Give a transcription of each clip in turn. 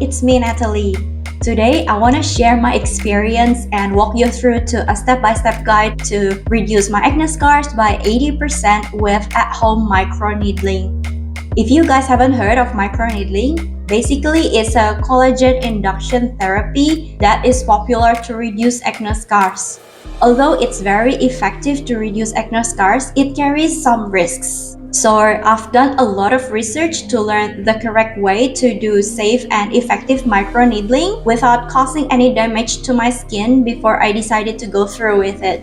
it's me Natalie. Today I want to share my experience and walk you through to a step-by-step guide to reduce my acne scars by 80% with at-home microneedling. If you guys haven't heard of microneedling, basically it's a collagen induction therapy that is popular to reduce acne scars. Although it's very effective to reduce acne scars, it carries some risks. So I've done a lot of research to learn the correct way to do safe and effective microneedling without causing any damage to my skin before I decided to go through with it.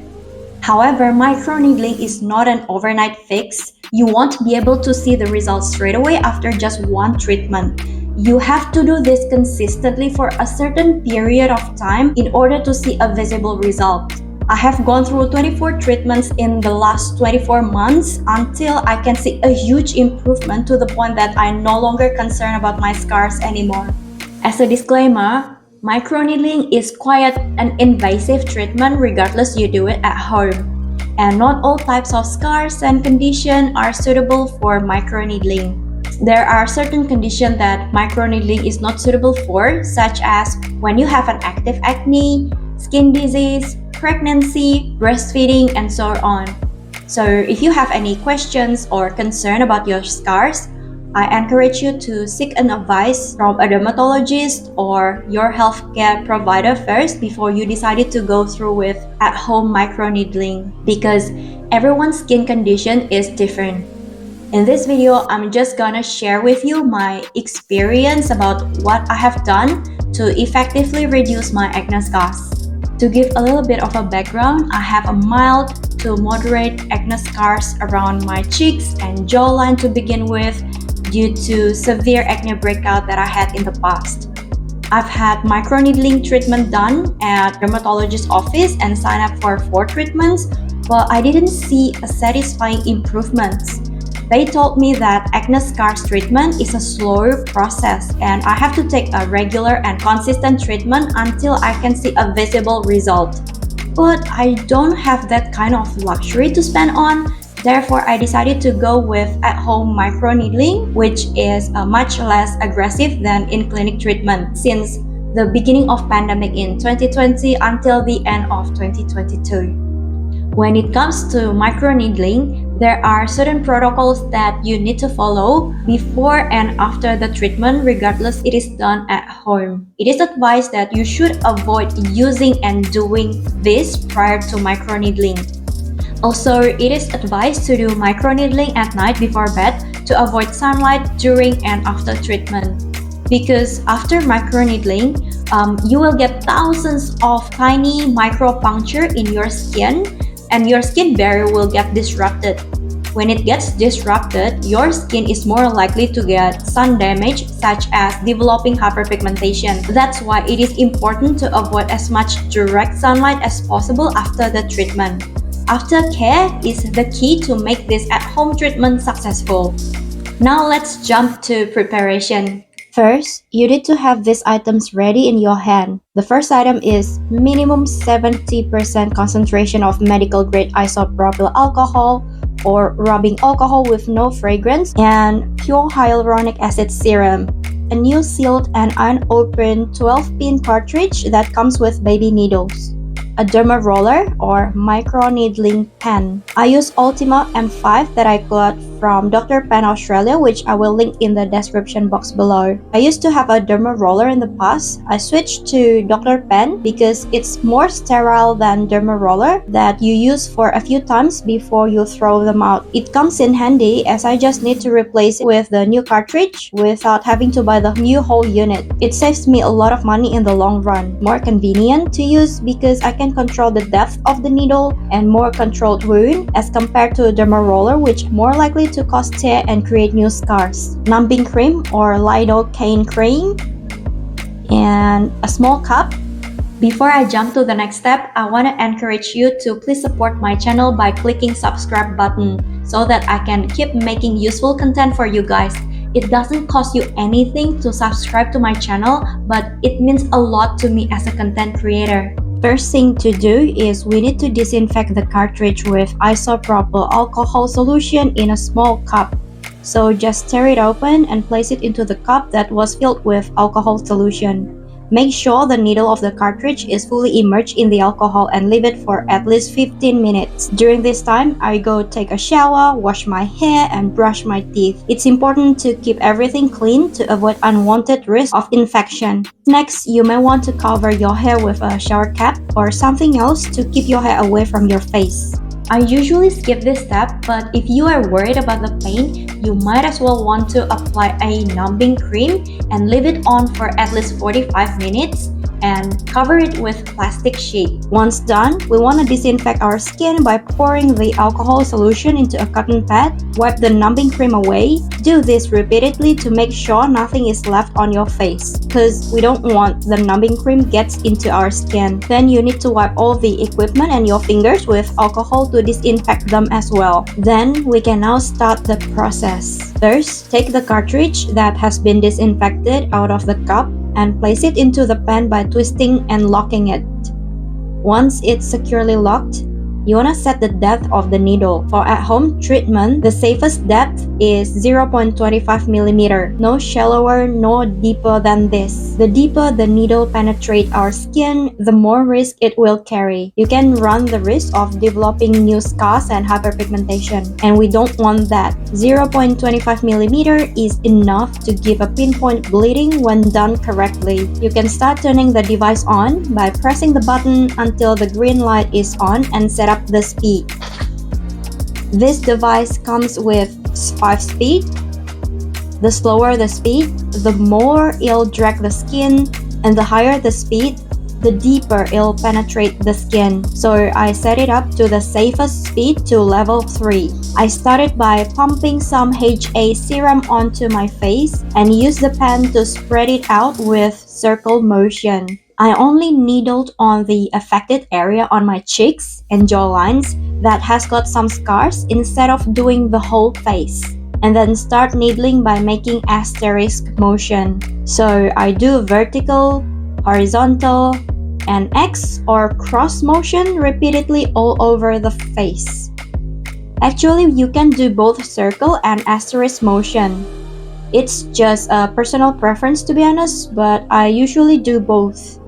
However, microneedling is not an overnight fix. You won't be able to see the results straight away after just one treatment. You have to do this consistently for a certain period of time in order to see a visible result. I have gone through 24 treatments in the last 24 months until I can see a huge improvement to the point that I'm no longer concerned about my scars anymore. As a disclaimer, microneedling is quite an invasive treatment regardless you do it at home. And not all types of scars and conditions are suitable for microneedling. There are certain conditions that microneedling is not suitable for, such as when you have an active acne, skin disease, pregnancy, breastfeeding, and so on. So if you have any questions or concern about your scars, I encourage you to seek an advice from a dermatologist or your healthcare provider first before you decided to go through with at-home microneedling, because everyone's skin condition is different. In this video, I'm just gonna share with you my experience about what I have done to effectively reduce my acne scars. To give a little bit of a background, I have a mild to moderate acne scars around my cheeks and jawline to begin with due to severe acne breakout that I had in the past. I've had microneedling treatment done at dermatologist's office and signed up for 4 treatments, but I didn't see a satisfying improvements. They told me that acne scars treatment is a slower process and I have to take a regular and consistent treatment until I can see a visible result. But I don't have that kind of luxury to spend on, therefore I decided to go with at-home microneedling, which is much less aggressive than in-clinic treatment since the beginning of pandemic in 2020 until the end of 2022. When it comes to microneedling, there are certain protocols that you need to follow before and after the treatment regardless it is done at home. It is advised that you should avoid using and doing this prior to microneedling. Also, it is advised to do microneedling at night before bed to avoid sunlight during and after treatment. Because after microneedling, you will get thousands of tiny micro puncture in your skin and your skin barrier will get disrupted. When it gets disrupted, your skin is more likely to get sun damage such as developing hyperpigmentation. That's why it is important to avoid as much direct sunlight as possible after the treatment. Aftercare is the key to make this at-home treatment successful. Now let's jump to preparation. First, you need to have these items ready in your hand. The first item is minimum 70% concentration of medical grade isopropyl alcohol or rubbing alcohol with no fragrance and pure hyaluronic acid serum. A new sealed and unopened 12-pin cartridge that comes with baby needles. A derma roller or microneedling pen. I use Ultima M5 that I got from Dr. Pen Australia, which I will link in the description box below. I used to have a derma roller in the past. I switched to Dr. Pen because it's more sterile than derma roller that you use for a few times before you throw them out. It comes in handy as I just need to replace it with the new cartridge without having to buy the new whole unit. It saves me a lot of money in the long run. More convenient to use because I can control the depth of the needle and more controlled wound as compared to a derma roller, which more likely to cause tear and create new scars. Numbing cream or lidocaine cream and a small cup. Before I jump to the next step, I want to encourage you to please support my channel by clicking subscribe button so that I can keep making useful content for you guys. It doesn't cost you anything to subscribe to my channel, but it means a lot to me as a content creator. First thing to do is we need to disinfect the cartridge with isopropyl alcohol solution in a small cup. So just tear it open and place it into the cup that was filled with alcohol solution. Make sure the needle of the cartridge is fully immersed in the alcohol and leave it for at least 15 minutes. During this time, I go take a shower, wash my hair, and brush my teeth. It's important to keep everything clean to avoid unwanted risk of infection. Next, you may want to cover your hair with a shower cap or something else to keep your hair away from your face. I usually skip this step, but if you are worried about the pain, you might as well want to apply a numbing cream and leave it on for at least 45 minutes and cover it with plastic sheet. Once done, we want to disinfect our skin by pouring the alcohol solution into a cotton pad. Wipe the numbing cream away. Do this repeatedly to make sure nothing is left on your face, because we don't want the numbing cream gets into our skin. Then you need to wipe all the equipment and your fingers with alcohol to disinfect them as well. Then we can now start the process. First, take the cartridge that has been disinfected out of the cup and place it into the pan by twisting and locking it. Once it's securely locked, you want to set the depth of the needle. For at-home treatment, the safest depth is 0.25 mm. No shallower, no deeper than this. The deeper the needle penetrates our skin, the more risk it will carry. You can run the risk of developing new scars and hyperpigmentation, and we don't want that. 0.25 mm is enough to give a pinpoint bleeding when done correctly. You can start turning the device on by pressing the button until the green light is on and set up the speed. This device comes with 5 speeds. The slower the speed, the more it'll drag the skin, and the higher the speed, the deeper it'll penetrate the skin. So I set it up to the safest speed to level 3. I started by pumping some HA serum onto my face and used the pen to spread it out with circle motion. I only needled on the affected area on my cheeks and jawlines that has got some scars instead of doing the whole face. And then start needling by making asterisk motion. So I do vertical, horizontal, and X or cross motion repeatedly all over the face. Actually, you can do both circle and asterisk motion. It's just a personal preference to be honest, but I usually do both.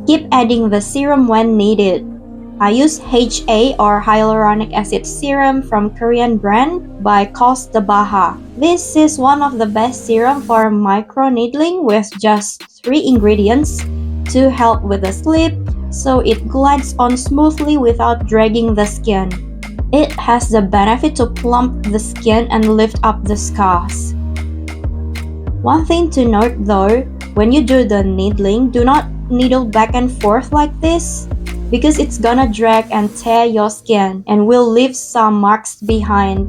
Keep adding the serum when needed. I use HA or hyaluronic acid serum from Korean brand by Baha. This is one of the best serum for microneedling with just 3 ingredients to help with the sleep, so it glides on smoothly without dragging the skin. It has the benefit to plump the skin and lift up the scars. One thing to note though, when you do the needling, do not needle back and forth like this, because it's gonna drag and tear your skin and will leave some marks behind.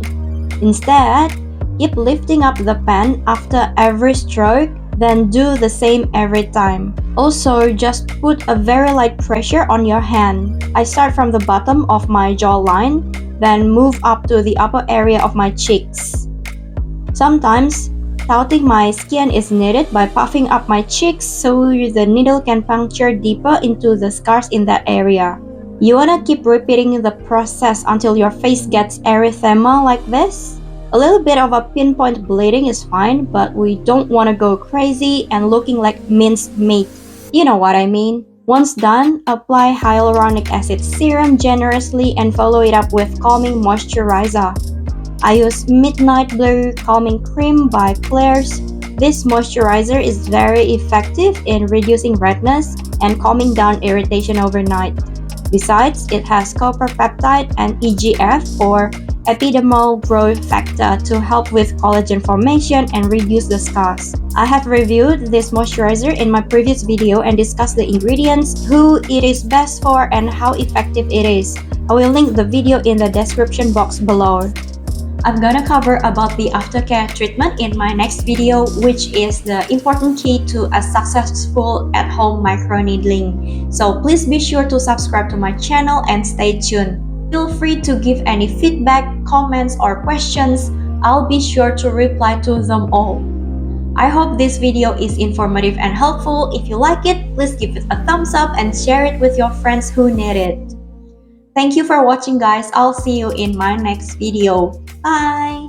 Instead, keep lifting up the pen after every stroke, then do the same every time. Also, just put a very light pressure on your hand. I start from the bottom of my jawline, then move up to the upper area of my cheeks. Sometimes, touting my skin is needed by puffing up my cheeks so the needle can puncture deeper into the scars in that area. You wanna keep repeating the process until your face gets erythema like this. A little bit of a pinpoint bleeding is fine, but we don't wanna go crazy and looking like minced meat. You know what I mean? Once done, apply hyaluronic acid serum generously and follow it up with calming moisturizer. I use Midnight Blue Calming Cream by Klairs. This moisturizer is very effective in reducing redness and calming down irritation overnight. Besides, it has copper peptide and EGF or epidermal growth factor to help with collagen formation and reduce the scars. I have reviewed this moisturizer in my previous video and discussed the ingredients, who it is best for, and how effective it is. I will link the video in the description box below. I'm gonna cover about the aftercare treatment in my next video, which is the important key to a successful at-home microneedling. So please be sure to subscribe to my channel and stay tuned. Feel free to give any feedback, comments, or questions. I'll be sure to reply to them all. I hope this video is informative and helpful. If you like it, please give it a thumbs up and share it with your friends who need it. Thank you for watching guys. I'll see you in my next video. Bye!